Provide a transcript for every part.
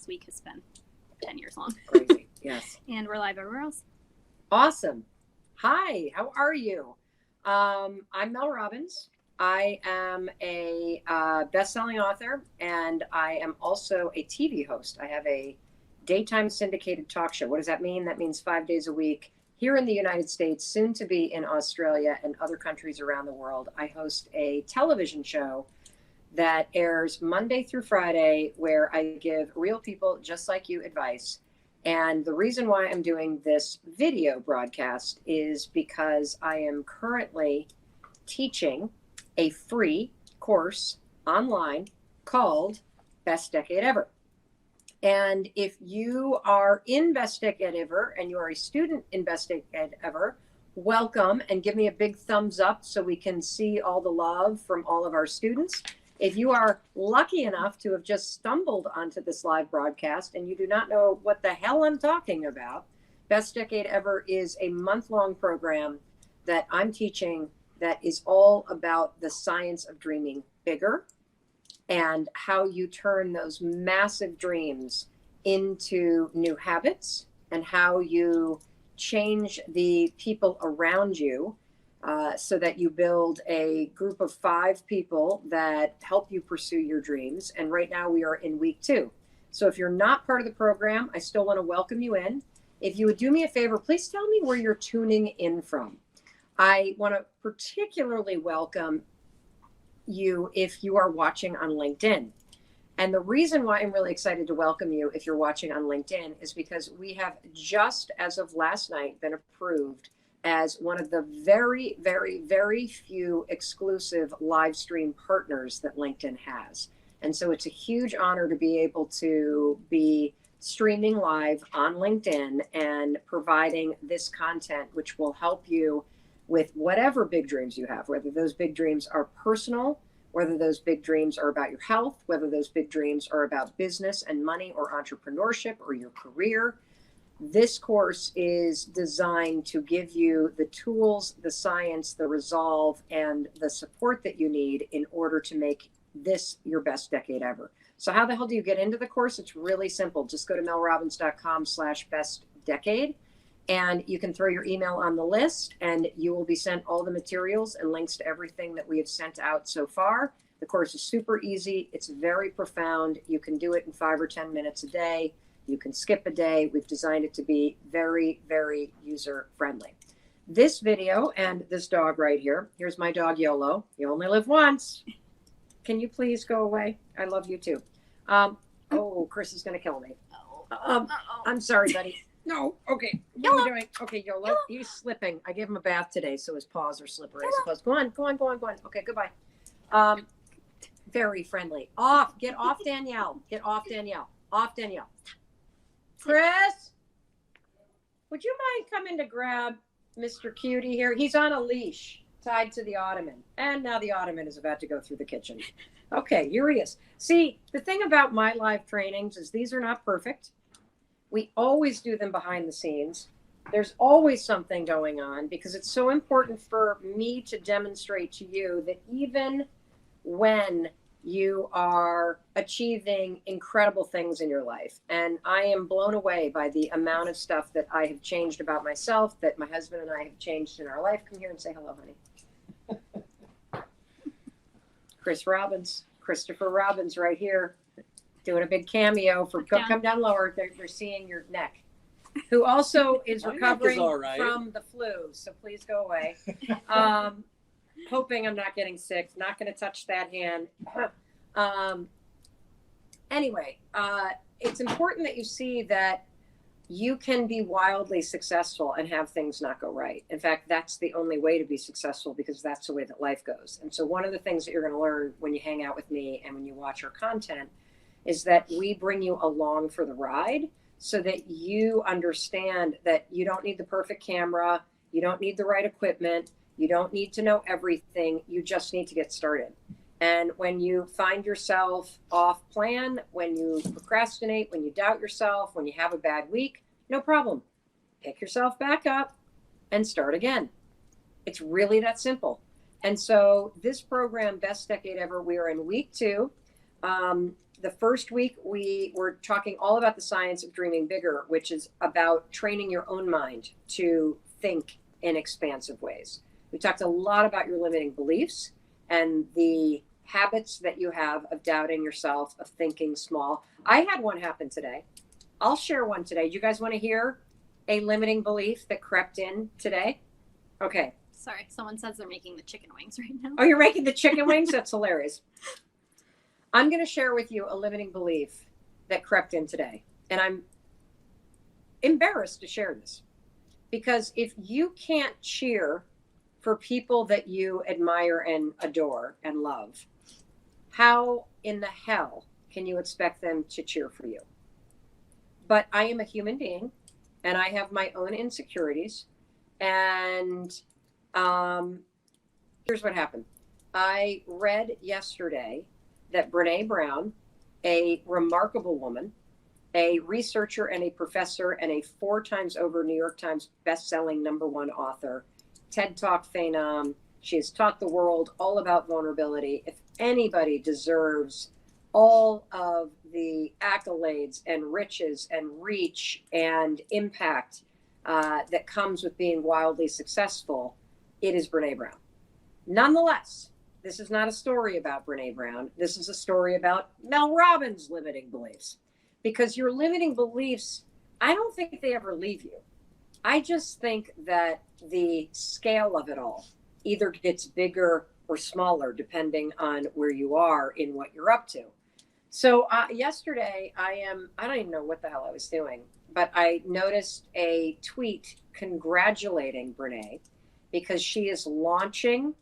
this week has been 10 years long. Crazy. Yes. And we're live everywhere else. Awesome. Hi, how are you? I'm Mel Robbins. I am a best-selling author, and I am also a TV host. I have a daytime syndicated talk show. What does that mean? That means 5 days a week here in the United States, soon to be in Australia and other countries around the world. I host a television show that airs Monday through Friday, where I give real people just like you advice. And the reason why I'm doing this video broadcast is because I am currently teaching a free course online called Best Decade Ever. And if you are in Best Decade Ever and you are a student in Best Decade Ever, welcome, and give me a big thumbs up so we can see all the love from all of our students. If you are lucky enough to have just stumbled onto this live broadcast and you do not know what the hell I'm talking about, Best Decade Ever is a month-long program that I'm teaching that is all about the science of dreaming bigger and how you turn those massive dreams into new habits and how you change the people around you so that you build a group of 5 people that help you pursue your dreams. And right now we are in week 2. So if you're not part of the program, I still want to welcome you in. If you would do me a favor, please tell me where you're tuning in from. I want to particularly welcome you if you are watching on LinkedIn. And the reason why I'm really excited to welcome you if you're watching on LinkedIn is because we have just as of last night been approved as one of the very, very, very few exclusive live stream partners that LinkedIn has. And so it's a huge honor to be able to be streaming live on LinkedIn and providing this content, which will help you with whatever big dreams you have, whether those big dreams are personal, whether those big dreams are about your health, whether those big dreams are about business and money or entrepreneurship or your career. This course is designed to give you the tools, the science, the resolve, and the support that you need in order to make this your best decade ever. So how the hell do you get into the course? It's really simple. Just go to melrobbins.com/bestdecade. And you can throw your email on the list and you will be sent all the materials and links to everything that we have sent out so far. The course is super easy. It's very profound. You can do it in 5 or 10 minutes a day. You can skip a day. We've designed it to be very, very user friendly. This video and this dog right here, here's my dog YOLO. You only live once. Can you please go away? I love you too. Oh, Chris is going to kill me. I'm sorry, buddy. No, okay. What are we doing? Okay, YOLO. He's slipping. I gave him a bath today, so his paws are slippery, I suppose. Go on. Okay, goodbye. Very friendly. Off. Get off Danielle. Get off Danielle. Off Danielle. Chris, would you mind coming to grab Mr. Cutie here? He's on a leash tied to the ottoman. And now the ottoman is about to go through the kitchen. Okay, here he is. See, the thing about my live trainings is these are not perfect. We always do them behind the scenes. There's always something going on because it's so important for me to demonstrate to you that even when you are achieving incredible things in your life, and I am blown away by the amount of stuff that I have changed about myself, that my husband and I have changed in our life. Come here and say hello, honey. Christopher Robbins right here. Doing a big cameo for come down lower. They're seeing your neck. Who also is recovering from the flu. So please go away. Hoping I'm not getting sick. Not going to touch that hand. Anyway, it's important that you see that you can be wildly successful and have things not go right. In fact, that's the only way to be successful because that's the way that life goes. And so one of the things that you're going to learn when you hang out with me and when you watch our content is that we bring you along for the ride so that you understand that you don't need the perfect camera, you don't need the right equipment, you don't need to know everything, you just need to get started. And when you find yourself off plan, when you procrastinate, when you doubt yourself, when you have a bad week, no problem. Pick yourself back up and start again. It's really that simple. And so this program, Best Decade Ever, we are in week 2. the first week, we were talking all about the science of dreaming bigger, which is about training your own mind to think in expansive ways. We talked a lot about your limiting beliefs and the habits that you have of doubting yourself, of thinking small. I had one happen today. I'll share one today. Do you guys want to hear a limiting belief that crept in today? Okay. Sorry, someone says they're making the chicken wings right now. Oh, you're making the chicken wings? That's hilarious. I'm going to share with you a limiting belief that crept in today. And I'm embarrassed to share this because if you can't cheer for people that you admire and adore and love, how in the hell can you expect them to cheer for you? But I am a human being and I have my own insecurities. And here's what happened. I read yesterday that Brene Brown, a remarkable woman, a researcher and a professor and a 4 times over New York Times best-selling #1 author, TED Talk phenom. She has taught the world all about vulnerability. If anybody deserves all of the accolades and riches and reach and impact that comes with being wildly successful, it is Brene Brown. Nonetheless, this is not a story about Brene Brown. This is a story about Mel Robbins' limiting beliefs. Because your limiting beliefs, I don't think they ever leave you. I just think that the scale of it all either gets bigger or smaller depending on where you are in what you're up to. So yesterday, I don't even know what the hell I was doing, but I noticed a tweet congratulating Brene because she is launching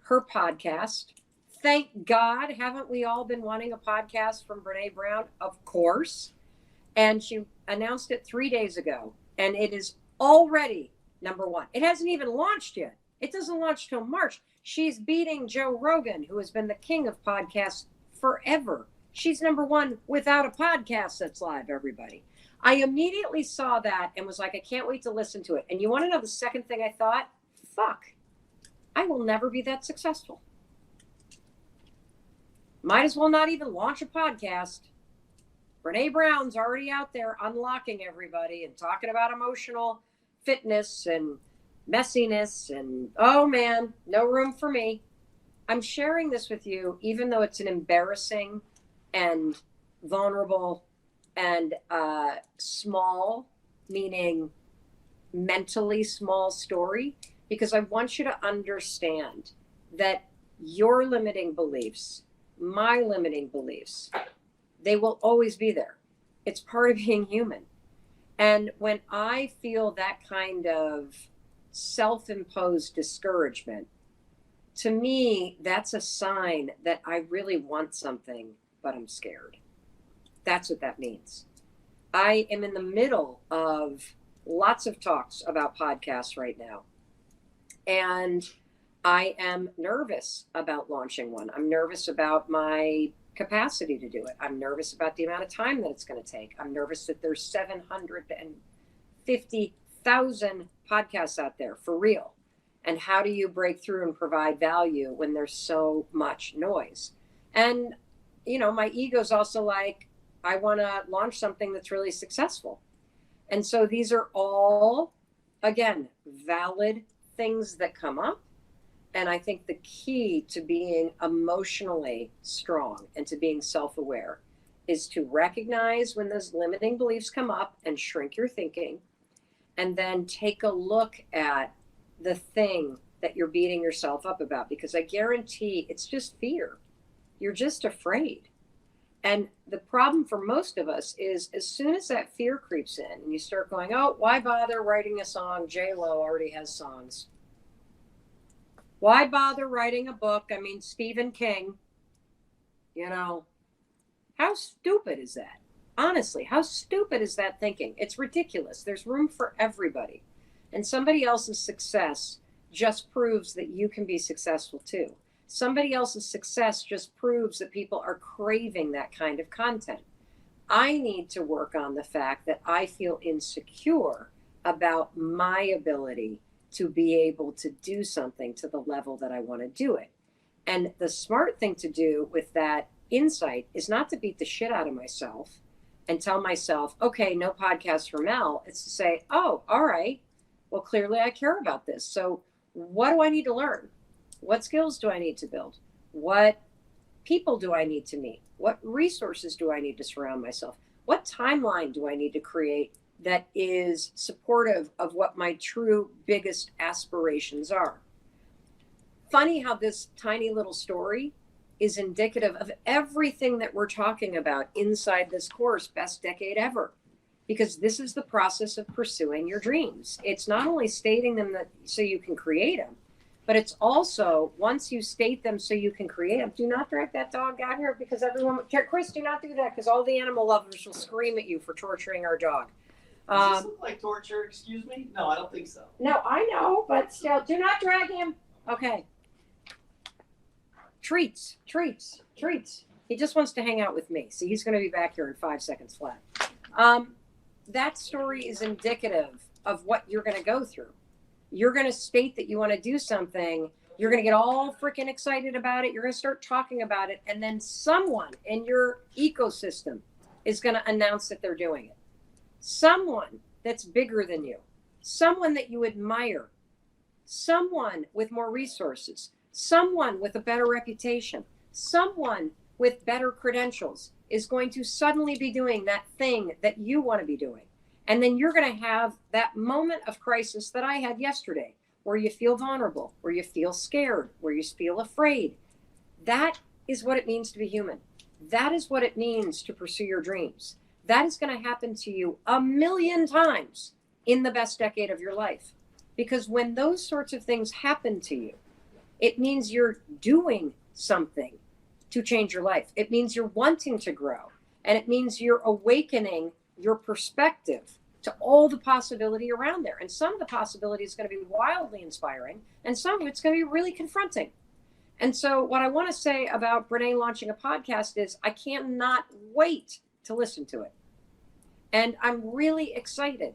her podcast. Thank God. Haven't we all been wanting a podcast from Brene Brown? Of course. And she announced it 3 days ago, and it is already #1. It hasn't even launched yet. It doesn't launch till March. She's beating Joe Rogan, who has been the king of podcasts forever. She's #1 without a podcast that's live, everybody. I immediately saw that and was like, I can't wait to listen to it. And you want to know the second thing I thought? Fuck. I will never be that successful. Might as well not even launch a podcast. Brene Brown's already out there unlocking everybody and talking about emotional fitness and messiness. And oh man, no room for me. I'm sharing this with you, even though it's an embarrassing and vulnerable and small, meaning mentally small story, because I want you to understand that your limiting beliefs, my limiting beliefs, they will always be there. It's part of being human. And when I feel that kind of self-imposed discouragement, to me, that's a sign that I really want something, but I'm scared. That's what that means. I am in the middle of lots of talks about podcasts right now. And I am nervous about launching one. I'm nervous about my capacity to do it. I'm nervous about the amount of time that it's going to take. I'm nervous that there's 750,000 podcasts out there for real. And how do you break through and provide value when there's so much noise? And, you know, my ego's also like, I want to launch something that's really successful. And so these are all, again, valid things that come up. And I think the key to being emotionally strong and to being self-aware is to recognize when those limiting beliefs come up and shrink your thinking, and then take a look at the thing that you're beating yourself up about, because I guarantee it's just fear. You're just afraid. And the problem for most of us is as soon as that fear creeps in and you start going, oh, why bother writing a song? J-Lo already has songs. Why bother writing a book? I mean, Stephen King, you know, how stupid is that? Honestly, how stupid is that thinking? It's ridiculous. There's room for everybody. And somebody else's success just proves that you can be successful too. Somebody else's success just proves that people are craving that kind of content. I need to work on the fact that I feel insecure about my ability to be able to do something to the level that I want to do it. And the smart thing to do with that insight is not to beat the shit out of myself and tell myself, okay, no podcast for Mel. It's to say, oh, all right, well, clearly I care about this. So what do I need to learn? What skills do I need to build? What people do I need to meet? What resources do I need to surround myself? What timeline do I need to create that is supportive of what my true biggest aspirations are? Funny how this tiny little story is indicative of everything that we're talking about inside this course, Best Decade Ever, because this is the process of pursuing your dreams. It's not only stating them that so you can create them, but it's also, once you state them so you can create them, do not drag that dog out here because everyone, Chris, do not do that because all the animal lovers will scream at you for torturing our dog. Does this look like torture? Excuse me? No, I don't think so. No, I know, but still, do not drag him. Okay. Treats. He just wants to hang out with me. See, he's going to be back here in 5 seconds flat. That story is indicative of what you're going to go through. You're going to state that you want to do something. You're going to get all freaking excited about it. You're going to start talking about it. And then someone in your ecosystem is going to announce that they're doing it. Someone that's bigger than you. Someone that you admire. Someone with more resources. Someone with a better reputation. Someone with better credentials is going to suddenly be doing that thing that you want to be doing. And then you're going to have that moment of crisis that I had yesterday, where you feel vulnerable, where you feel scared, where you feel afraid. That is what it means to be human. That is what it means to pursue your dreams. That is going to happen to you 1,000,000 times in the best decade of your life. Because when those sorts of things happen to you, it means you're doing something to change your life. It means you're wanting to grow. And it means you're awakening your perspective to all the possibility around there. And some of the possibility is going to be wildly inspiring, and some of it's going to be really confronting. And so what I want to say about Brene launching a podcast is I cannot wait to listen to it. And I'm really excited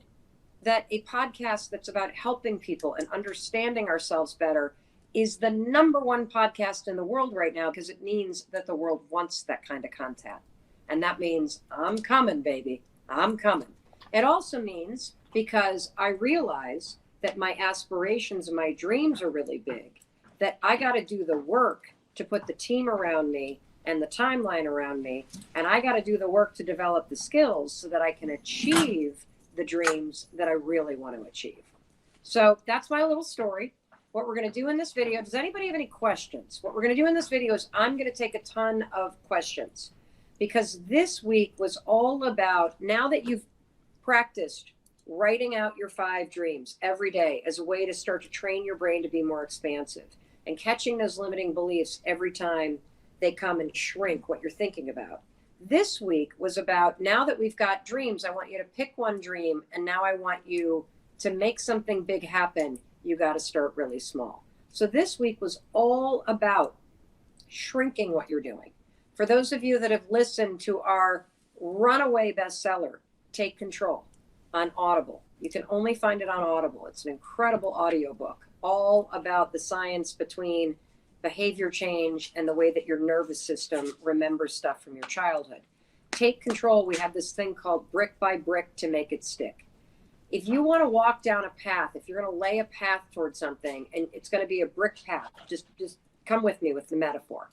that a podcast that's about helping people and understanding ourselves better is the #1 podcast in the world right now, because it means that the world wants that kind of content. And that means I'm coming, baby. I'm coming. It also means, because I realize that my aspirations and my dreams are really big, that I got to do the work to put the team around me and the timeline around me. And I got to do the work to develop the skills so that I can achieve the dreams that I really want to achieve. So that's my little story. What we're going to do in this video, does anybody have any questions? What we're going to do in this video is I'm going to take a ton of questions, because this week was all about, now that you've practiced writing out your 5 dreams every day as a way to start to train your brain to be more expansive and catching those limiting beliefs every time they come and shrink what you're thinking about. This week was about, now that we've got dreams, I want you to pick one dream, and now I want you to make something big happen. You got to start really small. So this week was all about shrinking what you're doing. For those of you that have listened to our runaway bestseller, Take Control, on Audible, you can only find it on Audible. It's an incredible audiobook, all about the science between behavior change and the way that your nervous system remembers stuff from your childhood. Take Control, we have this thing called brick by brick to make it stick. If you want to walk down a path, if you're going to lay a path towards something, and it's going to be a brick path, just come with me with the metaphor.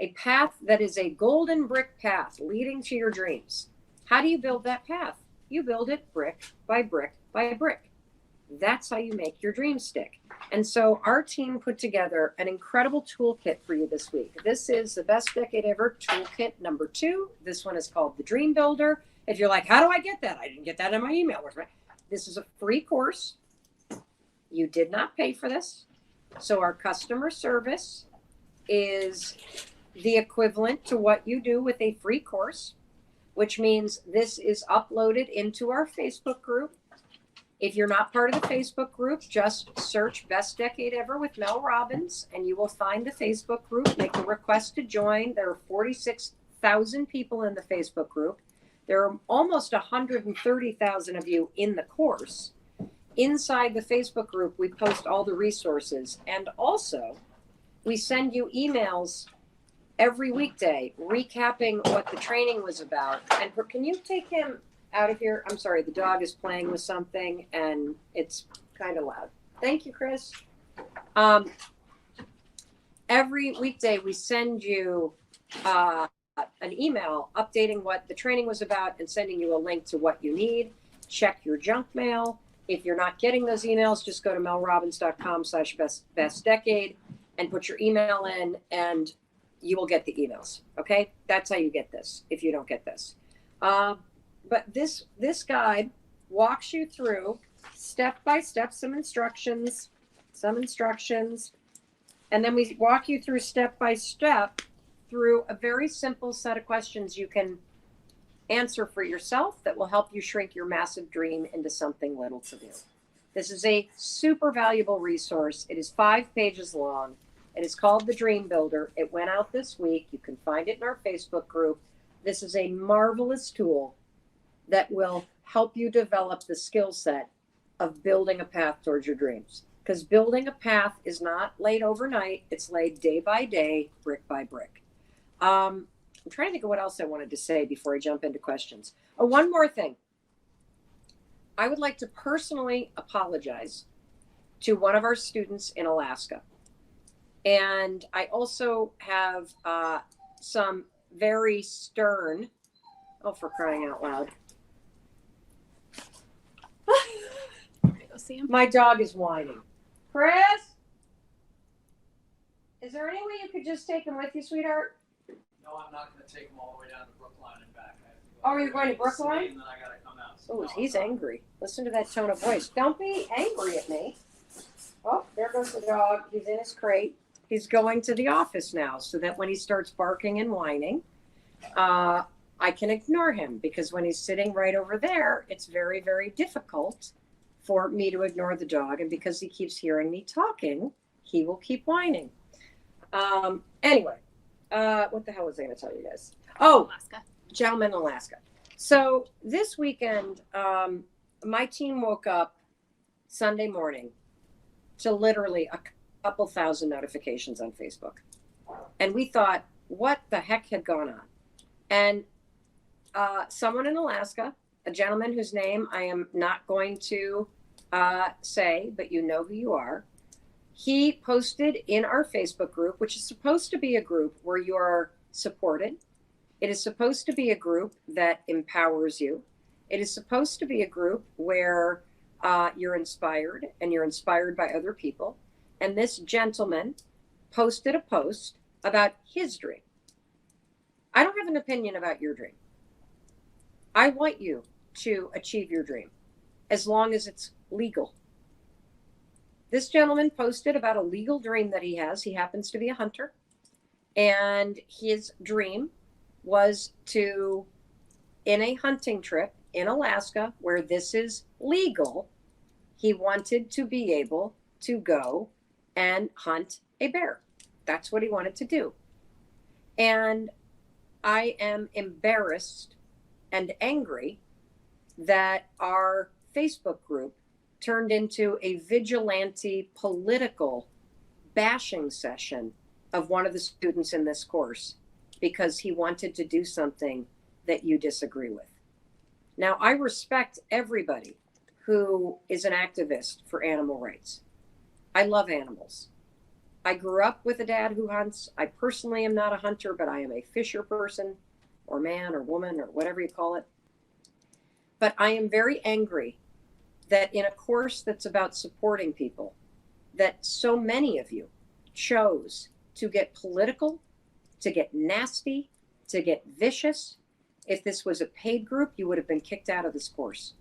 A path that is a golden brick path leading to your dreams. How do you build that path? You build it brick by brick by brick. That's how you make your dreams stick. And so our team put together an incredible toolkit for you this week. This is the Best Decade Ever toolkit #2. This one is called the Dream Builder. If you're like, how do I get that? I didn't get that in my email. This is a free course. You did not pay for this. So our customer service is the equivalent to what you do with a free course, which means this is uploaded into our Facebook group. If you're not part of the Facebook group, just search Best Decade Ever with Mel Robbins, and you will find the Facebook group. Make a request to join. There are 46,000 people in the Facebook group. There are almost 130,000 of you in the course. Inside the Facebook group, we post all the resources, and also we send you emails every weekday, recapping what the training was about. And can you take him out of here? I'm sorry, the dog is playing with something and it's kind of loud. Thank you, Chris. Every weekday, we send you an email updating what the training was about and sending you a link to what you need. Check your junk mail. If you're not getting those emails, just go to melrobbins.com/bestdecade and put your email in and you will get the emails. Okay. That's how you get this. If you don't get this. But this guide walks you through step by step, some instructions, and then we walk you through step by step through a very simple set of questions you can answer for yourself that will help you shrink your massive dream into something little to do. This is a super valuable resource. It is 5 pages long. It is called The Dream Builder. It went out this week. You can find it in our Facebook group. This is a marvelous tool that will help you develop the skill set of building a path towards your dreams. Because building a path is not laid overnight. It's laid day by day, brick by brick. I'm trying to think of what else I wanted to say before I jump into questions. Oh, one more thing. I would like to personally apologize to one of our students in Alaska. And I also have some very stern, oh, for crying out loud. Go see him. My dog is whining. Chris? Is there any way you could just take him with you, sweetheart? No, I'm not going to take them all the way down to Brookline and back. Oh, you're going to Brookline? And then I got to come out. Oh, No, he's I'm not. angry. Listen to that tone of voice. Don't be angry at me. Oh, there goes the dog. He's in his crate. He's going to the office now so that when he starts barking and whining, I can ignore him, because when he's sitting right over there, it's very, very difficult for me to ignore the dog. And because he keeps hearing me talking, he will keep whining. Anyway, what the hell was I going to tell you guys? Oh, Alaska. Gentlemen in Alaska. So this weekend, my team woke up Sunday morning to literally a couple thousand notifications on Facebook. And we thought, what the heck had gone on? And someone in Alaska, a gentleman whose name I am not going to say, but you know who you are, he posted in our Facebook group, which is supposed to be a group where you are supported. It is supposed to be a group that empowers you. It is supposed to be a group where you're inspired and you're inspired by other people. And this gentleman posted a post about his dream. I don't have an opinion about your dream. I want you to achieve your dream as long as it's legal. This gentleman posted about a legal dream that he has. He happens to be a hunter. And his dream was to, in a hunting trip in Alaska where this is legal, he wanted to be able to go and hunt a bear. That's what he wanted to do. And I am embarrassed and angry that our Facebook group turned into a vigilante political bashing session of one of the students in this course because he wanted to do something that you disagree with. Now, I respect everybody who is an activist for animal rights. I love animals. I grew up with a dad who hunts. I personally am not a hunter, but I am a fisher person, or man or woman or whatever you call it. But I am very angry that in a course that's about supporting people, that so many of you chose to get political, to get nasty, to get vicious. If this was a paid group, you would have been kicked out of this course.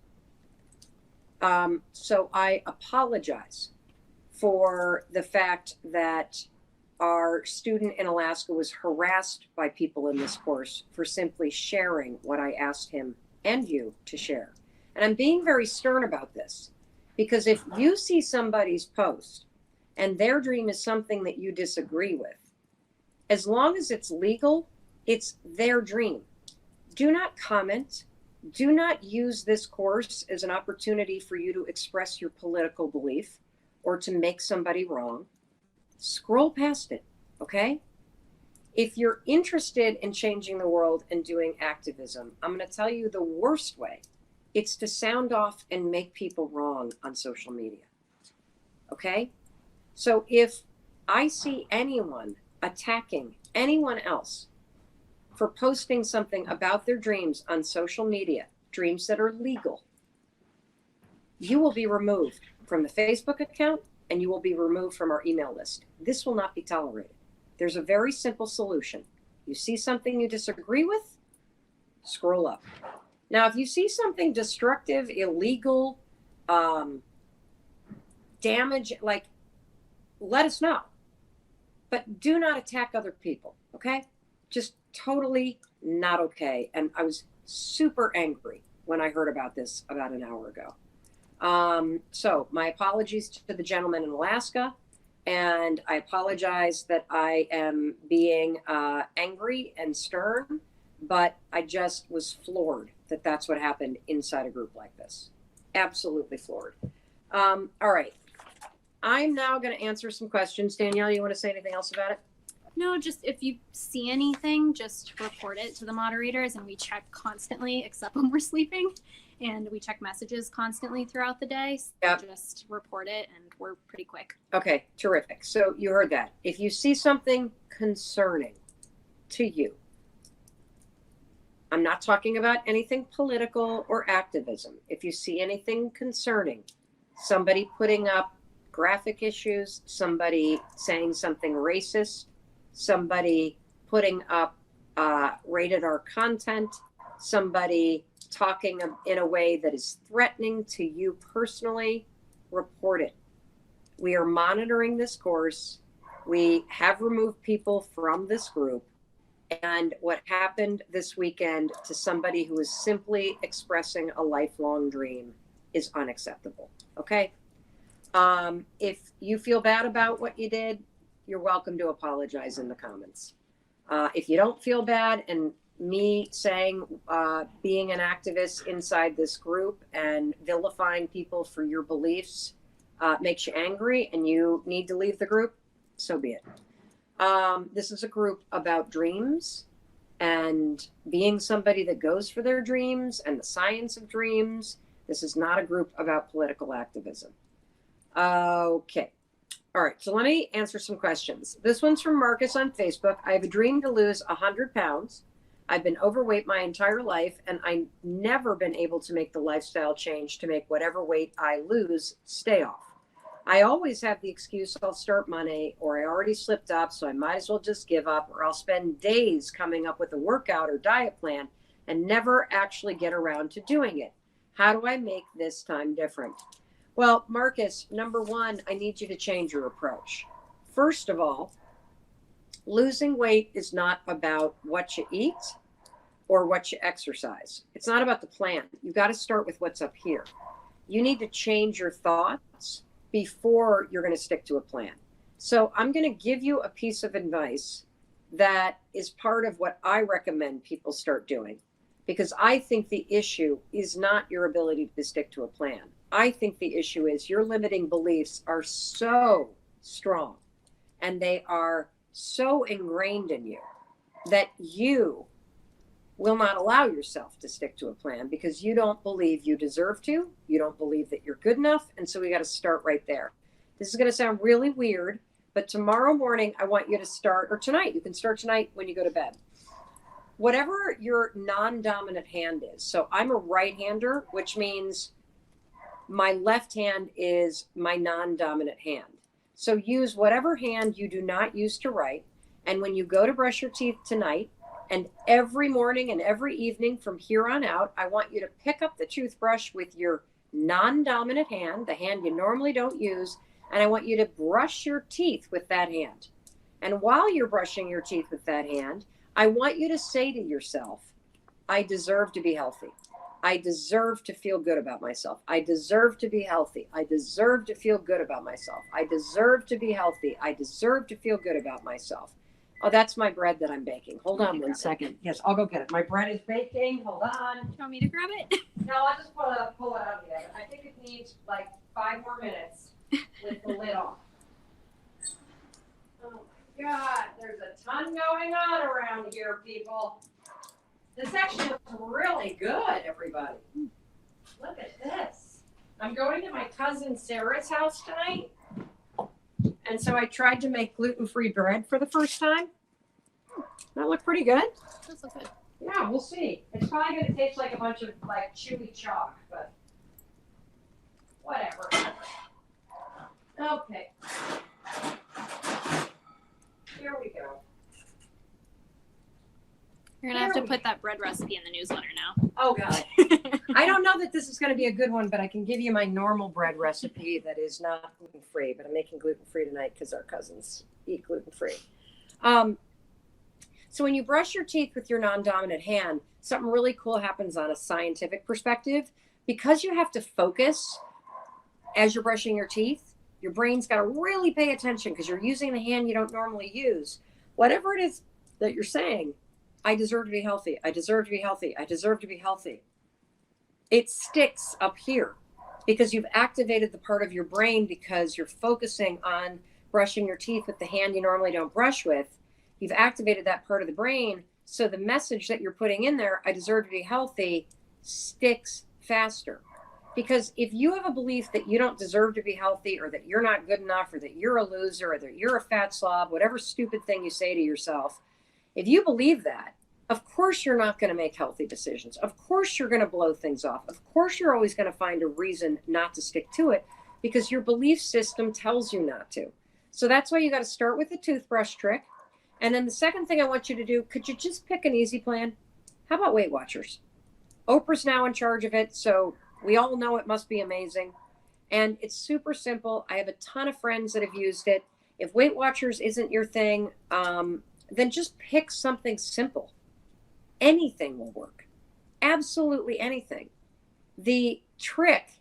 So I apologize for the fact that our student in Alaska was harassed by people in this course for simply sharing what I asked him and you to share. And I'm being very stern about this, because if you see somebody's post and their dream is something that you disagree with, as long as it's legal, it's their dream. Do not comment. Do not use this course as an opportunity for you to express your political belief or to make somebody wrong. Scroll past it, okay? If you're interested in changing the world and doing activism, I'm going to tell you the worst way. It's to sound off and make people wrong on social media. Okay? So if I see anyone attacking anyone else for posting something about their dreams on social media, dreams that are legal, you will be removed from the Facebook account and you will be removed from our email list. This will not be tolerated. There's a very simple solution. You see something you disagree with, scroll up. Now, if you see something destructive, illegal, damage, like, let us know. But do not attack other people, okay? Just totally not okay. And I was super angry when I heard about this about an hour ago. So my apologies to the gentleman in Alaska. And I apologize that I am being angry and stern, but I just was floored that that's what happened inside a group like this. Absolutely floored. All right. I'm now going to answer some questions. Danielle, you want to say anything else about it? No, just if you see anything, just report it to the moderators, and we check constantly, except when we're sleeping. And we check messages constantly throughout the day. So Yep. Just report it, and we're pretty quick. Okay, terrific. So you heard that. If you see something concerning to you, I'm not talking about anything political or activism. If you see anything concerning, somebody putting up graphic issues, somebody saying something racist, somebody putting up rated R content, somebody talking in a way that is threatening to you personally, report it. We are monitoring this course. We have removed people from this group. And what happened this weekend to somebody who is simply expressing a lifelong dream is unacceptable. Okay? If you feel bad about what you did, you're welcome to apologize in the comments. If you don't feel bad, and me saying being an activist inside this group and vilifying people for your beliefs makes you angry and you need to leave the group, so be it. This is a group about dreams and being somebody that goes for their dreams and the science of dreams. This is not a group about political activism. Okay. All right. So let me answer some questions. This one's from Marcus on Facebook. I have a dream to lose 100 pounds. I've been overweight my entire life, and I've never been able to make the lifestyle change to make whatever weight I lose stay off. I always have the excuse I'll start Monday, or I already slipped up, so I might as well just give up, or I'll spend days coming up with a workout or diet plan and never actually get around to doing it. How do I make this time different? Well, Marcus, number one, I need you to change your approach. First of all, losing weight is not about what you eat or what you exercise. It's not about the plan. You've got to start with what's up here. You need to change your thoughts before you're going to stick to a plan. So I'm going to give you a piece of advice that is part of what I recommend people start doing, because I think the issue is not your ability to stick to a plan. I think the issue is your limiting beliefs are so strong and they are so ingrained in you that you will not allow yourself to stick to a plan because you don't believe you deserve to. You don't believe that you're good enough. And so we got to start right there. This is going to sound really weird, but tomorrow morning, I want you to start, or tonight, you can start tonight when you go to bed. Whatever your non-dominant hand is. So I'm a right-hander, which means my left hand is my non-dominant hand. So use whatever hand you do not use to write. And when you go to brush your teeth tonight, and every morning and every evening from here on out, I want you to pick up the toothbrush with your non-dominant hand, the hand you normally don't use, and I want you to brush your teeth with that hand. And while you're brushing your teeth with that hand, I want you to say to yourself, I deserve to be healthy. I deserve to feel good about myself. I deserve to be healthy. I deserve to feel good about myself. I deserve to be healthy. I deserve to feel good about myself. Oh, that's my bread that I'm baking. Hold on one second. Yes, I'll go get it. My bread is baking. Hold on. Do you want me to grab it? No, I'll just pull it out of the oven. I think it needs like 5 more minutes with the lid on. Oh my God, there's a ton going on around here, people. This actually looks really good, everybody. Look at this. I'm going to my cousin Sarah's house tonight. And so I tried to make gluten-free bread for the first time. That looked pretty good. That's so good. Yeah, we'll see. It's probably going to taste like a bunch of like chewy chalk, but whatever. Okay. Here we go. You're gonna have to put that bread recipe in the newsletter now. Oh, God. I don't know that this is going to be a good one, but I can give you my normal bread recipe that is not gluten-free, but I'm making gluten-free tonight because our cousins eat gluten-free. So when you brush your teeth with your non-dominant hand, something really cool happens on a scientific perspective. Because you have to focus as you're brushing your teeth, your brain's got to really pay attention because you're using the hand you don't normally use. Whatever it is that you're saying, I deserve to be healthy. I deserve to be healthy. I deserve to be healthy. It sticks up here because you've activated the part of your brain because you're focusing on brushing your teeth with the hand you normally don't brush with. You've activated that part of the brain. So the message that you're putting in there, I deserve to be healthy, sticks faster. Because if you have a belief that you don't deserve to be healthy or that you're not good enough or that you're a loser or that you're a fat slob, whatever stupid thing you say to yourself, if you believe that, of course you're not going to make healthy decisions. Of course you're going to blow things off. Of course you're always going to find a reason not to stick to it because your belief system tells you not to. So that's why you got to start with the toothbrush trick. And then the second thing I want you to do, could you just pick an easy plan? How about Weight Watchers? Oprah's now in charge of it, so we all know it must be amazing. And it's super simple. I have a ton of friends that have used it. If Weight Watchers isn't your thing, then just pick something simple. Anything will work. Absolutely anything. The trick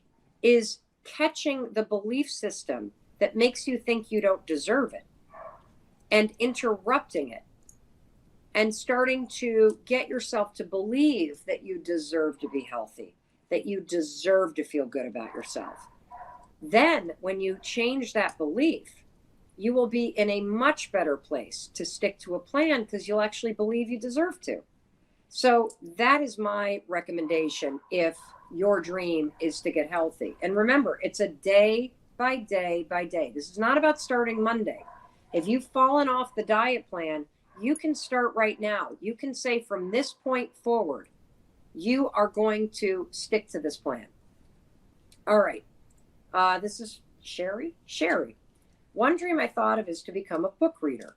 is catching the belief system that makes you think you don't deserve it and interrupting it and starting to get yourself to believe that you deserve to be healthy, that you deserve to feel good about yourself. Then when you change that belief, you will be in a much better place to stick to a plan because you'll actually believe you deserve to. So that is my recommendation if your dream is to get healthy. And remember, it's a day by day by day. This is not about starting Monday. If you've fallen off the diet plan, you can start right now. You can say from this point forward, you are going to stick to this plan. All right. This is Sherry. Sherry. One dream I thought of is to become a book reader.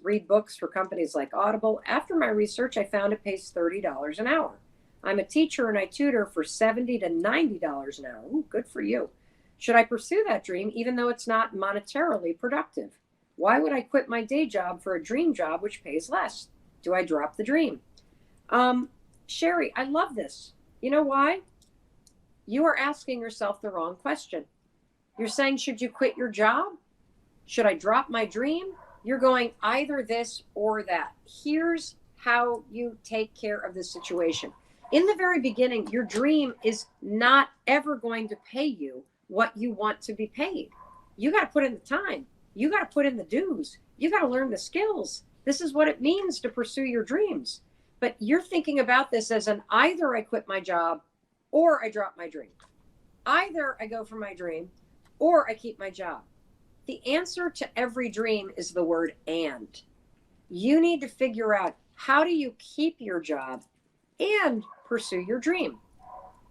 Read books for companies like Audible. After my research, I found it pays $30 an hour. I'm a teacher and I tutor for $70 to $90 an hour. Ooh, good for you. Should I pursue that dream even though it's not monetarily productive? Why would I quit my day job for a dream job which pays less? Do I drop the dream? Sherry, I love this. You know why? You are asking yourself the wrong question. You're saying, should you quit your job? Should I drop my dream? You're going either this or that. Here's how you take care of this situation. In the very beginning, your dream is not ever going to pay you what you want to be paid. You got to put in the time. You got to put in the dues. You got to learn the skills. This is what it means to pursue your dreams. But you're thinking about this as an either I quit my job or I drop my dream. Either I go for my dream or I keep my job. The answer to every dream is the word and. You need to figure out how do you keep your job and pursue your dream?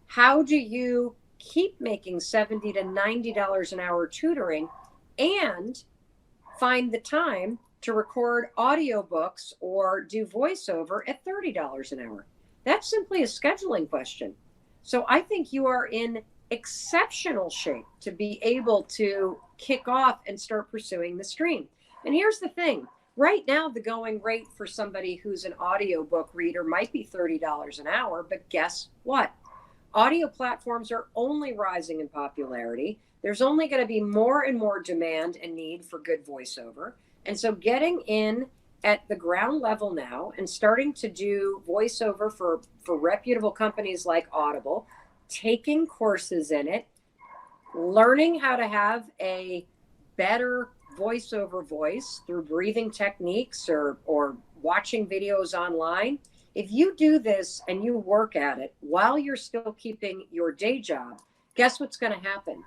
How do you keep making $70 to $90 an hour tutoring and find the time to record audiobooks or do voiceover at $30 an hour? That's simply a scheduling question. So I think you are in exceptional shape to be able to kick off and start pursuing this dream. And here's the thing. Right now, the going rate for somebody who's an audiobook reader might be $30 an hour, but guess what? Audio platforms are only rising in popularity. There's only going to be more and more demand and need for good voiceover. And so getting in at the ground level now and starting to do voiceover for reputable companies like Audible, taking courses in it, learning how to have a better voice over voice through breathing techniques or watching videos online, if you do this and you work at it while you're still keeping your day job, guess what's going to happen?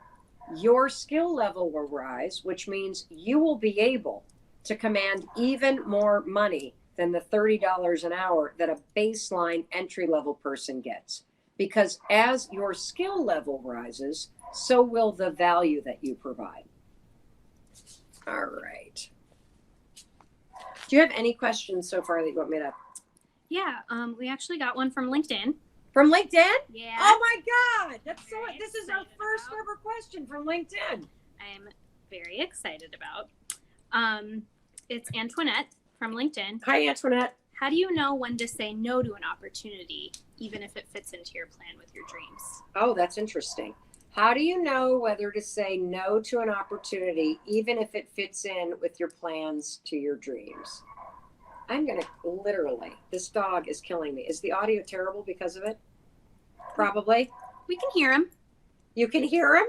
Your skill level will rise, which means you will be able to command even more money than the $30 an hour that a baseline entry level person gets. Because as your skill level rises, so will the value that you provide. All right. Do you have any questions so far that you want me to? Yeah, we actually got one from LinkedIn. From LinkedIn? Yeah. Oh my God. That's so, Very this is our excited first about. ever question from LinkedIn. I'm very excited about. It's Antoinette from LinkedIn. Hi, Antoinette. How do you know when to say no to an opportunity, even if it fits into your plan with your dreams? Oh, that's interesting. How do you know whether to say no to an opportunity, even if it fits in with your plans to your dreams? I'm going to literally, this dog is killing me. Is the audio terrible because of it? Probably. We can hear him. You can hear him?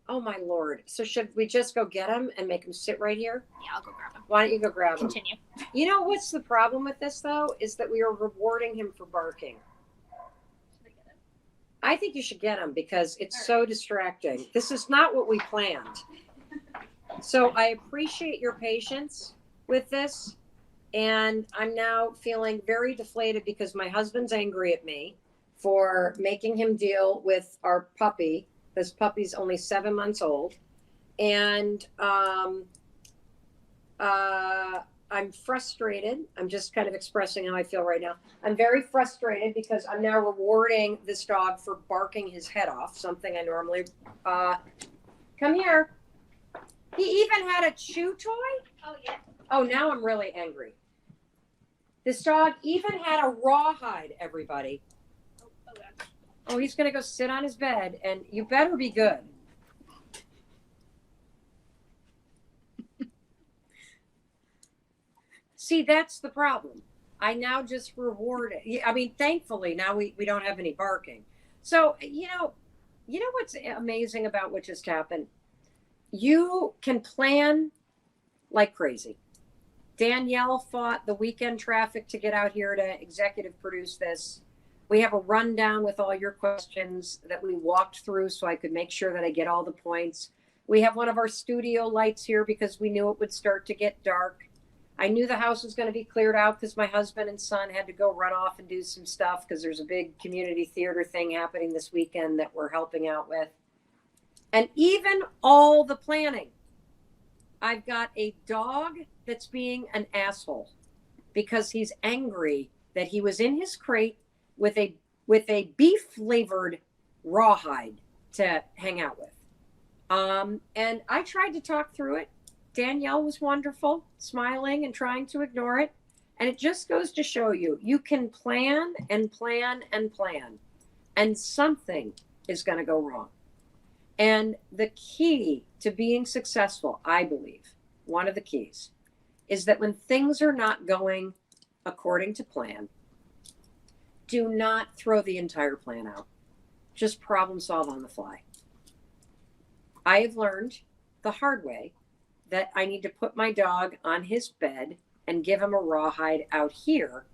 Oh, my Lord. So should we just go get him and make him sit right here? Yeah, I'll go grab him. Why don't you go grab him? Continue. You know what's the problem with this, though, is that we are rewarding him for barking. Should I get him? I think you should get him because it's so distracting. This is not what we planned. So I appreciate your patience with this. And I'm now feeling very deflated because my husband's angry at me for making him deal with our puppy. This puppy's only 7 months old. And I'm frustrated. I'm just kind of expressing how I feel right now. I'm very frustrated because I'm now rewarding this dog for barking his head off, something I normally, come here. He even had a chew toy? Oh, yeah. Oh, now I'm really angry. This dog even had a rawhide, everybody. Oh, God. Oh, he's going to go sit on his bed, and you better be good. See, that's the problem. I now just reward it. I mean, thankfully, now we don't have any barking. So, you know what's amazing about what just happened? You can plan like crazy. Danielle fought the weekend traffic to get out here to executive produce this. We have a rundown with all your questions that we walked through so I could make sure that I get all the points. We have one of our studio lights here because we knew it would start to get dark. I knew the house was going to be cleared out because my husband and son had to go run off and do some stuff because there's a big community theater thing happening this weekend that we're helping out with. And even all the planning. I've got a dog that's being an asshole because he's angry that he was in his crate with a beef flavored rawhide to hang out with. And I tried to talk through it. Danielle was wonderful, smiling and trying to ignore it. And it just goes to show you, you can plan and plan and plan, and something is going to go wrong. And the key to being successful, I believe, one of the keys, is that when things are not going according to plan, do not throw the entire plan out. Just problem solve on the fly. I have learned the hard way that I need to put my dog on his bed and give him a rawhide out here,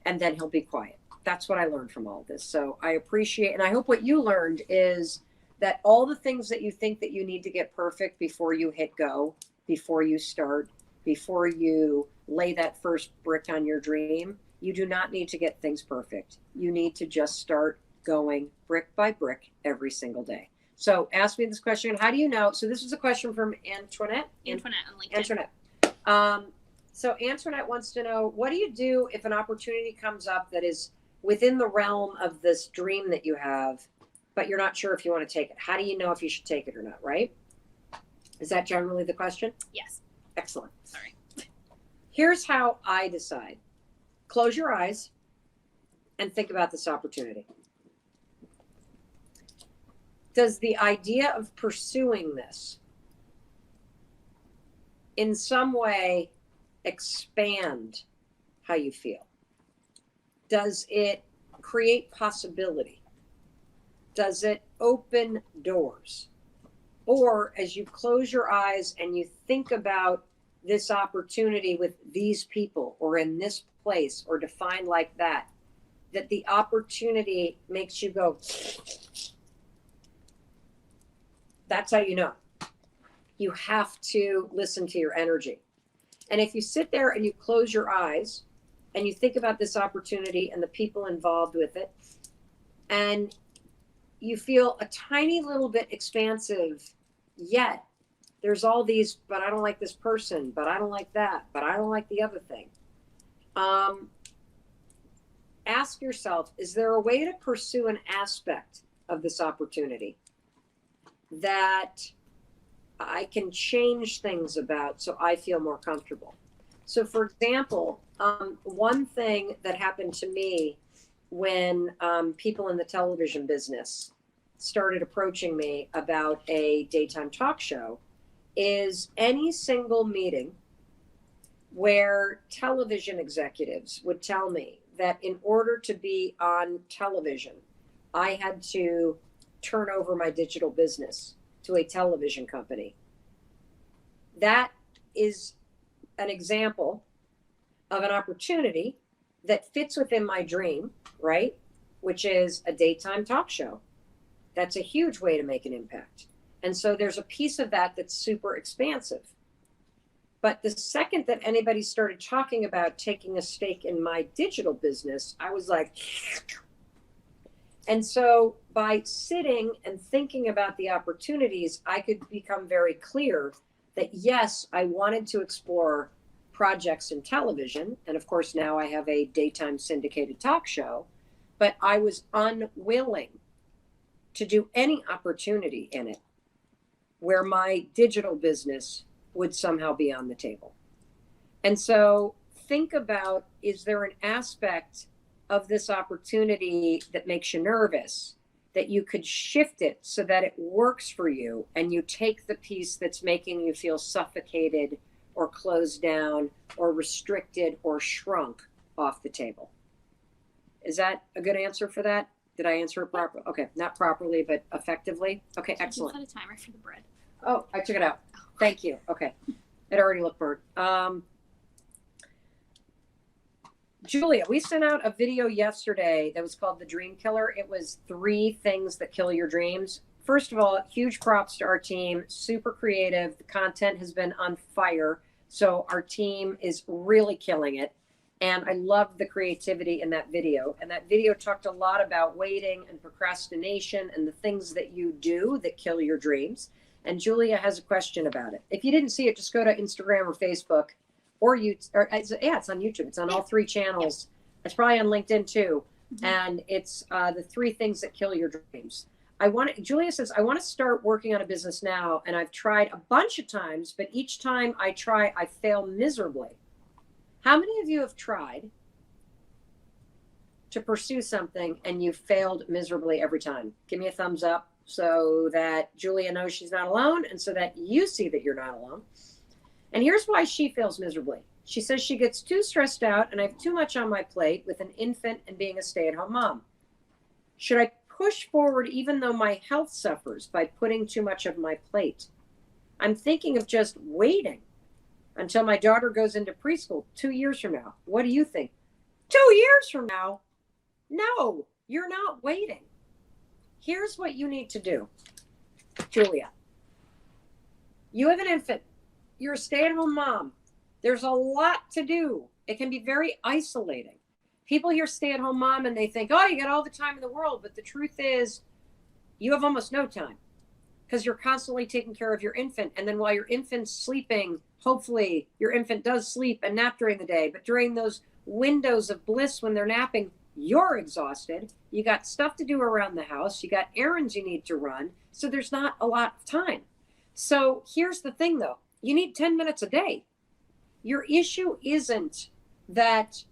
and then he'll be quiet. That's what I learned from all this. So I appreciate, and I hope what you learned is that all the things that you think that you need to get perfect before you hit go, before you start, before you lay that first brick on your dream, you do not need to get things perfect. You need to just start going brick by brick every single day. So ask me this question. How do you know? So this is a question from Antoinette. Antoinette on LinkedIn. Antoinette. So Antoinette wants to know, what do you do if an opportunity comes up that is within the realm of this dream that you have, but you're not sure if you want to take it? How do you know if you should take it or not, right? Is that generally the question? Yes. Excellent. Sorry. Here's how I decide. Close your eyes and think about this opportunity. Does the idea of pursuing this in some way expand how you feel? Does it create possibility? Does it open doors? Or as you close your eyes and you think about this opportunity with these people or in this place or defined like that, that the opportunity makes you go, that's how you know. You have to listen to your energy. And if you sit there and you close your eyes and you think about this opportunity and the people involved with it, and you feel a tiny little bit expansive, yet there's all these, but I don't like this person, but I don't like that, but I don't like the other thing. Ask yourself, is there a way to pursue an aspect of this opportunity that I can change things about so I feel more comfortable? So for example, one thing that happened to me when people in the television business started approaching me about a daytime talk show is any single meeting where television executives would tell me that in order to be on television, I had to turn over my digital business to a television company. That is an example of an opportunity that fits within my dream, right? Which is a daytime talk show. That's a huge way to make an impact. And so there's a piece of that that's super expansive. But the second that anybody started talking about taking a stake in my digital business, I was like, and so by sitting and thinking about the opportunities, I could become very clear that yes, I wanted to explore projects in television. And of course, now I have a daytime syndicated talk show, but I was unwilling to do any opportunity in it where my digital business would somehow be on the table. And so think about, is there an aspect of this opportunity that makes you nervous that you could shift it so that it works for you and you take the piece that's making you feel suffocated or closed down or restricted or shrunk off the table? Is that a good answer for that? Did I answer it properly? Okay, not properly, but effectively. Okay, excellent. I just set a timer for the bread. Oh, I took it out. Thank you. Okay, it already looked burnt. Julia, we sent out a video yesterday that was called The Dream Killer. It was 3 things that kill your dreams. First of all, huge props to our team. Super creative. The content has been on fire. So our team is really killing it. And I loved the creativity in that video. And that video talked a lot about waiting and procrastination and the things that you do that kill your dreams. And Julia has a question about it. If you didn't see it, just go to Instagram or Facebook or YouTube. It's on YouTube. It's on all 3 channels. It's probably on LinkedIn too. Mm-hmm. And it's the 3 things that kill your dreams. Julia says, I want to start working on a business now. And I've tried a bunch of times, but each time I try, I fail miserably. How many of you have tried to pursue something and you failed miserably every time? Give me a thumbs up so that Julia knows she's not alone and so that you see that you're not alone. And here's why she fails miserably. She says she gets too stressed out and I have too much on my plate with an infant and being a stay-at-home mom. Should I push forward even though my health suffers by putting too much of my plate? I'm thinking of just waiting until my daughter goes into preschool 2 years from now. What do you think? 2 years from now? No, you're not waiting. Here's what you need to do, Julia. You have an infant. You're a stay-at-home mom. There's a lot to do. It can be very isolating. People hear stay-at-home mom and they think, oh, you got all the time in the world. But the truth is, you have almost no time because you're constantly taking care of your infant. And then while your infant's sleeping, hopefully your infant does sleep and nap during the day. But during those windows of bliss when they're napping, you're exhausted. You got stuff to do around the house. You got errands you need to run. So there's not a lot of time. So here's the thing, though. You need 10 minutes a day. Your issue isn't that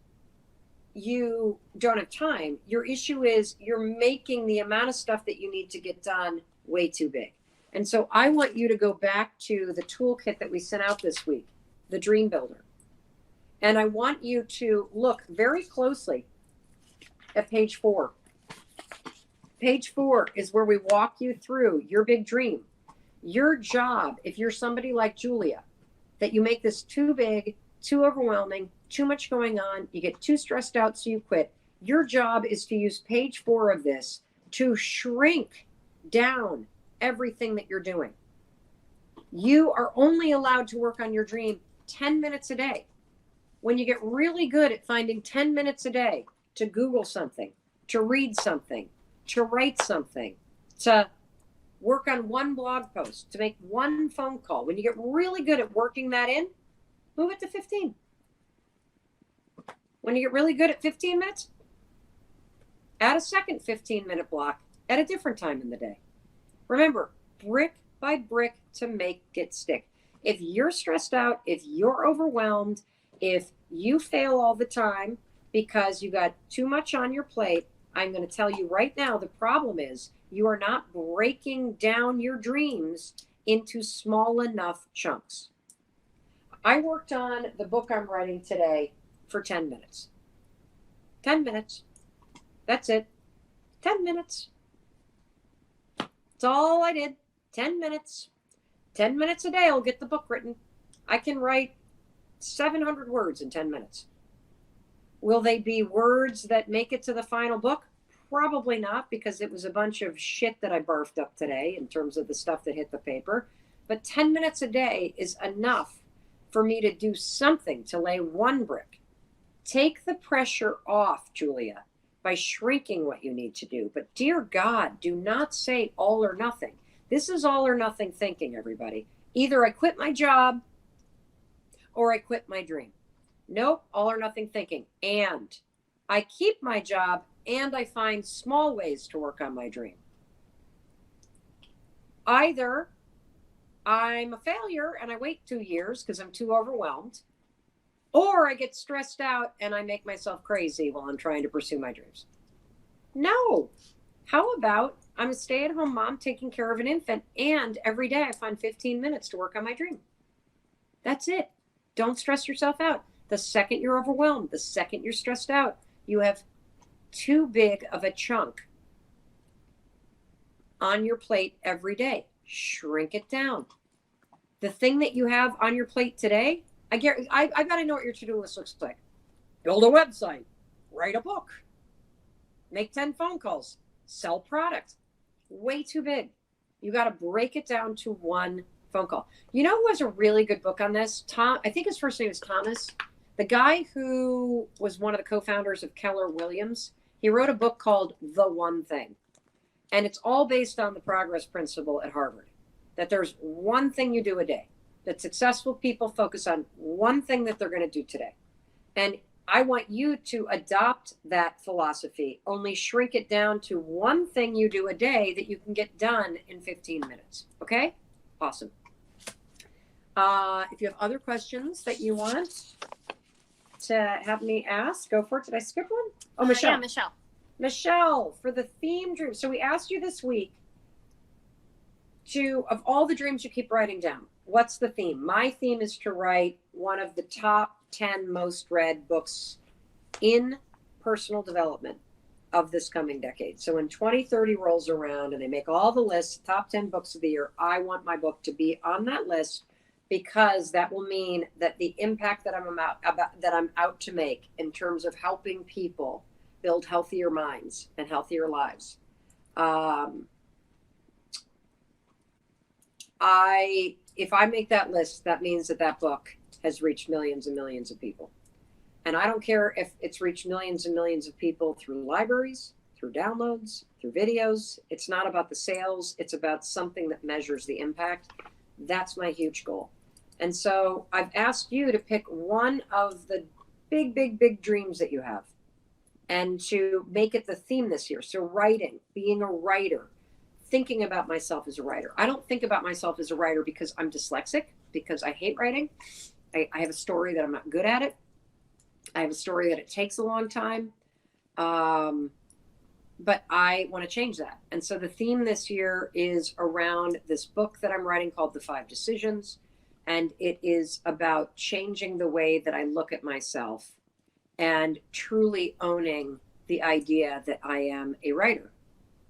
you don't have time. Your issue is you're making the amount of stuff that you need to get done way too big. And so I want you to go back to the toolkit that we sent out this week, the Dream Builder. And I want you to look very closely at page 4. Page 4 is where we walk you through your big dream. Your job, if you're somebody like Julia, that you make this too big, too overwhelming, too much going on, you get too stressed out, so you quit. Your job is to use page 4 of this to shrink down everything that you're doing. You are only allowed to work on your dream 10 minutes a day. When you get really good at finding 10 minutes a day to Google something, to read something, to write something, to work on one blog post, to make one phone call, when you get really good at working that in, move it to 15. When you get really good at 15 minutes, add a second 15-minute block at a different time in the day. Remember, brick by brick to make it stick. If you're stressed out, if you're overwhelmed, if you fail all the time because you got too much on your plate, I'm going to tell you right now, the problem is you are not breaking down your dreams into small enough chunks. I worked on the book I'm writing today for 10 minutes. 10 minutes. That's it. 10 minutes. That's all I did. 10 minutes. 10 minutes a day, I'll get the book written. I can write 700 words in 10 minutes. Will they be words that make it to the final book? Probably not, because it was a bunch of shit that I barfed up today in terms of the stuff that hit the paper. But 10 minutes a day is enough for me to do something, to lay one brick. Take the pressure off, Julia, by shrinking what you need to do. But dear God, do not say all or nothing. This is all or nothing thinking, everybody. Either I quit my job or I quit my dream. Nope, all or nothing thinking. And I keep my job and I find small ways to work on my dream. Either I'm a failure and I wait 2 years because I'm too overwhelmed, or I get stressed out and I make myself crazy while I'm trying to pursue my dreams. No. How about I'm a stay-at-home mom taking care of an infant, and every day I find 15 minutes to work on my dream. That's it. Don't stress yourself out. The second you're overwhelmed, the second you're stressed out, you have too big of a chunk on your plate every day. Shrink it down. The thing that you have on your plate today, I got to know what your to-do list looks like. Build a website, write a book, make 10 phone calls, sell product. Way too big. You got to break it down to one phone call. You know who has a really good book on this? Tom, I think his first name is Thomas. The guy who was one of the co-founders of Keller Williams, he wrote a book called The One Thing. And it's all based on the progress principle at Harvard, that there's one thing you do a day, that successful people focus on one thing that they're going to do today. And I want you to adopt that philosophy, only shrink it down to one thing you do a day that you can get done in 15 minutes. Okay? Awesome. If you have other questions that you want to have me ask, go for it. Did I skip one? Oh, Michelle. Yeah, Michelle. Michelle, for the theme dream. So we asked you this week of all the dreams you keep writing down, what's the theme? My theme is to write one of the top 10 most read books in personal development of this coming decade. So when 2030 rolls around and they make all the lists, top 10 books of the year, I want my book to be on that list, because that will mean that the impact that I'm out to make in terms of helping people build healthier minds and healthier lives. If I make that list, that means that book has reached millions and millions of people. And I don't care if it's reached millions and millions of people through libraries, through downloads, through videos. It's not about the sales. It's about something that measures the impact. That's my huge goal. And so I've asked you to pick one of the big, big, big dreams that you have and to make it the theme this year. So writing, being a writer, thinking about myself as a writer. I don't think about myself as a writer because I'm dyslexic, because I hate writing. I have a story that I'm not good at it. I have a story that it takes a long time. But I want to change that. And so the theme this year is around this book that I'm writing called The 5 Decisions. And it is about changing the way that I look at myself and truly owning the idea that I am a writer,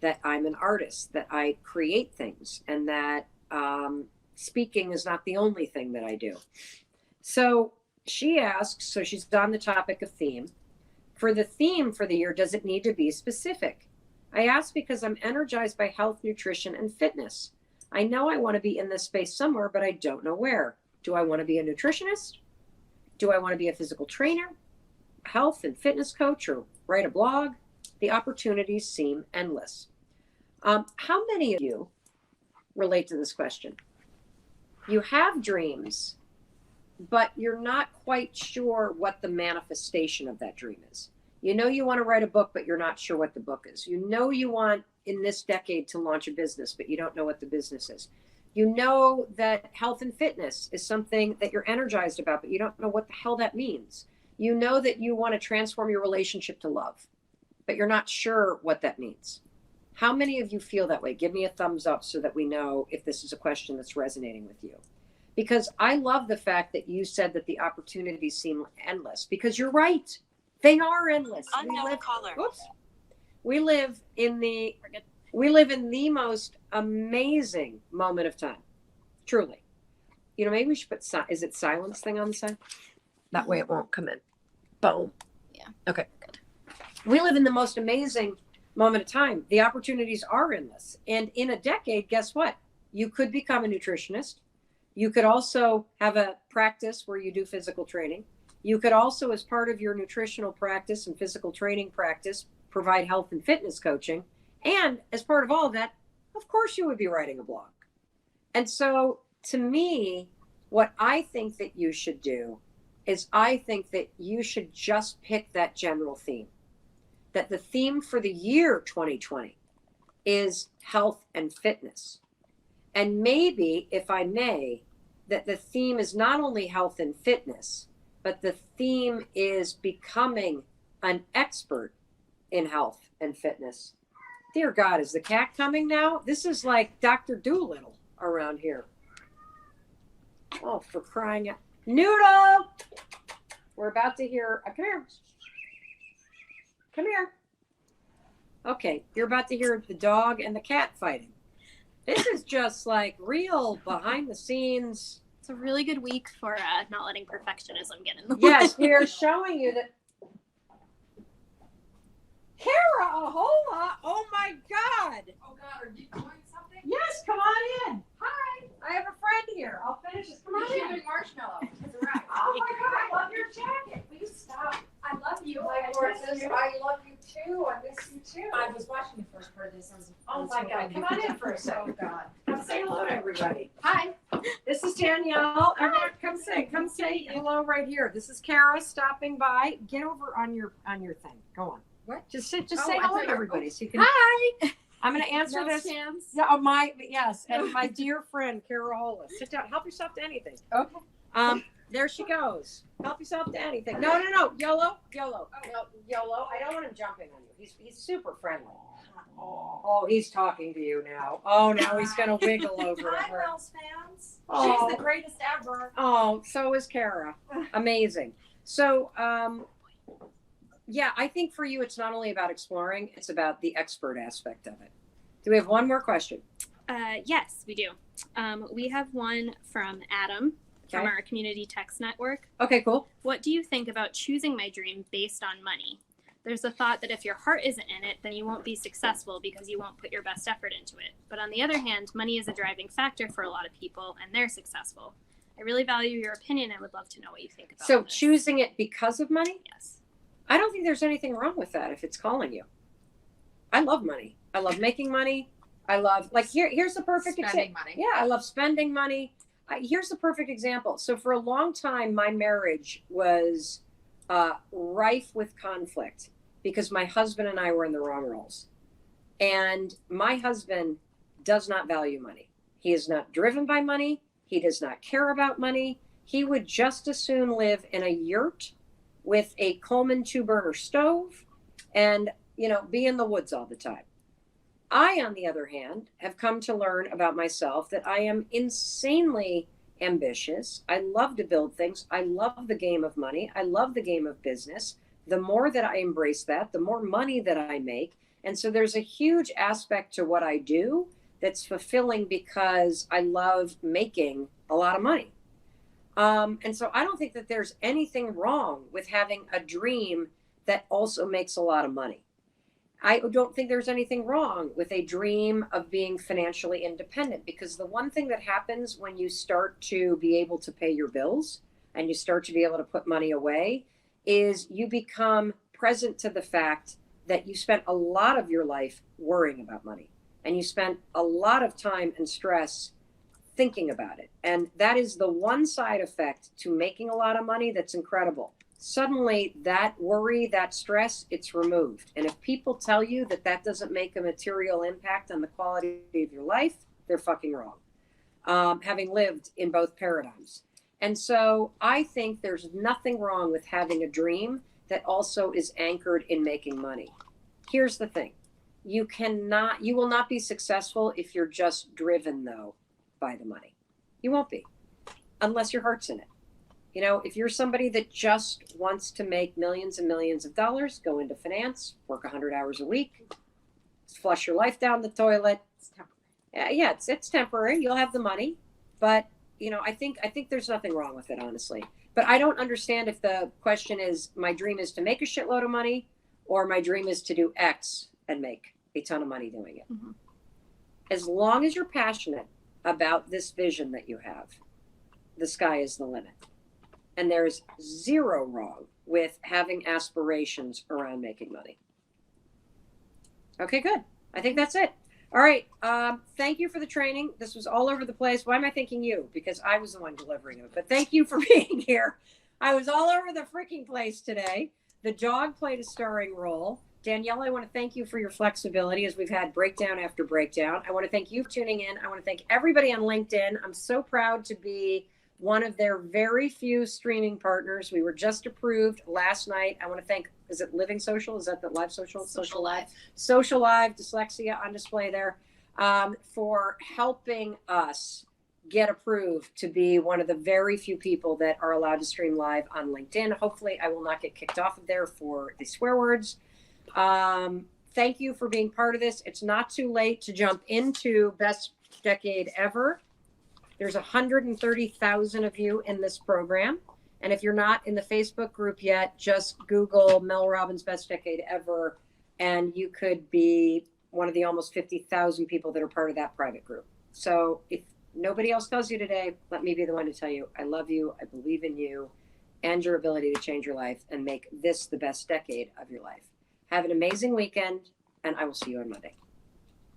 that I'm an artist, that I create things, and that Speaking is not the only thing that I do. So she asks, so she's on the topic of theme. For the theme for the year, does it need to be specific? I ask because I'm energized by health, nutrition, and fitness. I know I want to be in this space somewhere, but I don't know where. Do I want to be a nutritionist? Do I want to be a physical trainer, health and fitness coach, or write a blog? The opportunities seem endless. How many of you relate to this question? You have dreams, but you're not quite sure what the manifestation of that dream is. You know you want to write a book, but you're not sure what the book is. You know you want in this decade to launch a business, but you don't know what the business is. You know that health and fitness is something that you're energized about, but you don't know what the hell that means. You know that you want to transform your relationship to love, but you're not sure what that means. How many of you feel that way? Give me a thumbs up so that we know if this is a question that's resonating with you. Because I love the fact that you said that the opportunities seem endless, because you're right. They are endless. We live in the most amazing moment of time. Truly. You know, maybe we should put, is it silence thing on the side? That way it won't come in. Boom. Yeah. Okay. Good. We live in the most amazing moment of time. The opportunities are endless. And in a decade, guess what? You could become a nutritionist. You could also have a practice where you do physical training. You could also, as part of your nutritional practice and physical training practice, provide health and fitness coaching. And as part of all of that, of course, you would be writing a blog. And so to me, what I think that you should do is I think that you should just pick that general theme. That the theme for the year 2020 is health and fitness. And maybe, if I may, that the theme is not only health and fitness, but the theme is becoming an expert in health and fitness. Dear God, is the cat coming now? This is like Dr. Doolittle around here. Oh, for crying out. Noodle! We're about to hear, come here. Come here. Okay, you're about to hear the dog and the cat fighting. This is just like real behind the scenes. It's a really good week for not letting perfectionism get in the way. Yes, we are showing you that. Kara, a whole lot. Oh my God. Oh God, are you doing something? Yes, come on in. Hi. I have a friend here. I'll finish this. Come on You're in. doing marshmallow. That's right. Oh my God, I love your jacket. Will you stop? I love you. My gorgeous. I love you too. I miss you too. I was watching the first part of this. Oh my God. Come on in for a Oh second. God. Come say hello to everybody. Hi. This is Danielle. Everyone, come say hello right here. This is Kara stopping by. Get over on your thing. Go on. What? Just say I hello thought to you were- everybody. So you can. Hi. I'm going to answer No this. chance. Yeah, yes, and my dear friend Kara Hollis. Sit down. Help yourself to anything. Okay. There she goes. Help yourself to anything. No. YOLO. No, YOLO. I don't want him jumping on you. He's super friendly. Oh, he's talking to you now. Oh, now he's going to wiggle over at Hi, her. Wells fans. Oh. She's the greatest ever. Oh, so is Kara. Amazing. So, yeah, I think for you, it's not only about exploring, it's about the expert aspect of it. Do we have one more question? Yes, we do. We have one from Adam from Okay. our community text network. Okay, cool. What do you think about choosing my dream based on money? There's a thought that if your heart isn't in it, then you won't be successful because you won't put your best effort into it. But on the other hand, money is a driving factor for a lot of people, and they're successful. I really value your opinion and would love to know what you think about So this. choosing it because of money? Yes. I don't think there's anything wrong with that if it's calling you. I love money. I love making money. I love, like, here's the perfect Spending example. money. Yeah, I love spending money. Here's the perfect example. So for a long time, my marriage was rife with conflict because my husband and I were in the wrong roles. And my husband does not value money. He is not driven by money. He does not care about money. He would just as soon live in a yurt with a Coleman 2-burner stove and, be in the woods all the time. I, on the other hand, have come to learn about myself that I am insanely ambitious. I love to build things. I love the game of money. I love the game of business. The more that I embrace that, the more money that I make. And so there's a huge aspect to what I do that's fulfilling because I love making a lot of money. And so I don't think that there's anything wrong with having a dream that also makes a lot of money. I don't think there's anything wrong with a dream of being financially independent, because the one thing that happens when you start to be able to pay your bills and you start to be able to put money away is you become present to the fact that you spent a lot of your life worrying about money, and you spent a lot of time and stress thinking about it. And that is the one side effect to making a lot of money that's incredible. Suddenly that worry, that stress, it's removed. And if people tell you that that doesn't make a material impact on the quality of your life, they're fucking wrong, having lived in both paradigms. And so I think there's nothing wrong with having a dream that also is anchored in making money. Here's the thing. You will not be successful if you're just driven, though, by the money. You won't be, unless your heart's in it. You know, if you're somebody that just wants to make millions and millions of dollars, go into finance, work 100 hours a week, flush your life down the toilet. Yeah, it's temporary. You'll have the money, but you know, I think there's nothing wrong with it, honestly. But I don't understand if the question is, my dream is to make a shitload of money, or my dream is to do X and make a ton of money doing it. Mm-hmm. As long as you're passionate about this vision that you have, the sky is the limit. And there's zero wrong with having aspirations around making money. Okay, good. I think that's it. All right. Thank you for the training. This was all over the place. Why am I thanking you? Because I was the one delivering it. But thank you for being here. I was all over the freaking place today. The dog played a starring role. Danielle, I want to thank you for your flexibility as we've had breakdown after breakdown. I want to thank you for tuning in. I want to thank everybody on LinkedIn. I'm so proud to be one of their very few streaming partners. We were just approved last night. I want to thank, is it Living Social? Is that the live social? Social Live. Social Live, dyslexia on display there, for helping us get approved to be one of the very few people that are allowed to stream live on LinkedIn. Hopefully I will not get kicked off of there for the swear words. Thank you for being part of this. It's not too late to jump into Best Decade Ever. There's 130,000 of you in this program. And if you're not in the Facebook group yet, just Google Mel Robbins Best Decade Ever, and you could be one of the almost 50,000 people that are part of that private group. So if nobody else tells you today, let me be the one to tell you, I love you, I believe in you, and your ability to change your life and make this the best decade of your life. Have an amazing weekend, and I will see you on Monday.